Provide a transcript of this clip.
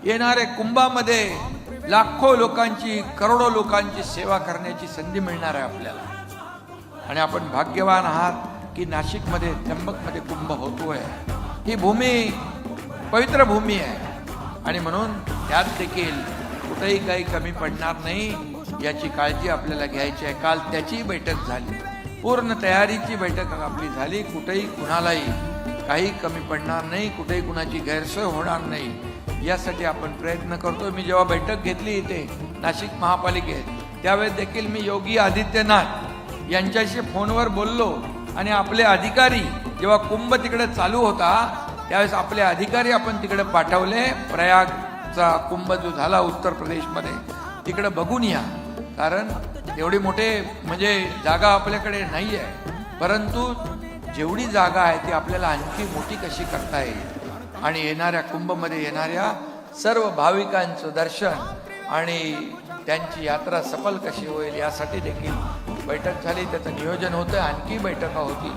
येणाऱ्या कुंभामध्ये लाखो लोकांची, करोडो लोकांची सेवा करण्याची संधी मिळणार आहे आपल्याला. आणि आपण भाग्यवान आहात की नाशिकमध्ये, त्र्यंबकमध्ये कुंभ होतोय. ही भूमी पवित्र भूमी आहे आणि म्हणून त्यात देखील कुठेही काही कमी पडणार नाही याची काळजी आपल्याला घ्यायची आहे. काल त्याची बैठक झाली, पूर्ण तयारीची बैठक आपली झाली. कुठेही कुणालाही काही कमी पडणार नाही, कुठेही कुणाची गैरसोय होणार नाही यासाठी आपण प्रयत्न करतो. मी जेव्हा बैठक घेतली इथे नाशिक महापालिकेत, त्यावेळेस देखील मी योगी आदित्यनाथ यांच्याशी फोनवर बोललो आणि आपले अधिकारी, जेव्हा कुंभ तिकडे चालू होता त्यावेळेस आपले अधिकारी आपण तिकडे पाठवले. प्रयागचा कुंभ जो झाला उत्तर प्रदेशमध्ये, तिकडे बघून या. कारण एवढे मोठे म्हणजे जागा आपल्याकडे नाही आहे, परंतु जेवढी जागा आहे ती आपल्याला आणखी मोठी कशी करता येईल आणि येणाऱ्या कुंभमध्ये येणाऱ्या सर्व भाविकांचं दर्शन आणि त्यांची यात्रा सफल कशी होईल यासाठी देखील बैठक झाली. त्याचं नियोजन होतं, आणखी बैठका होती.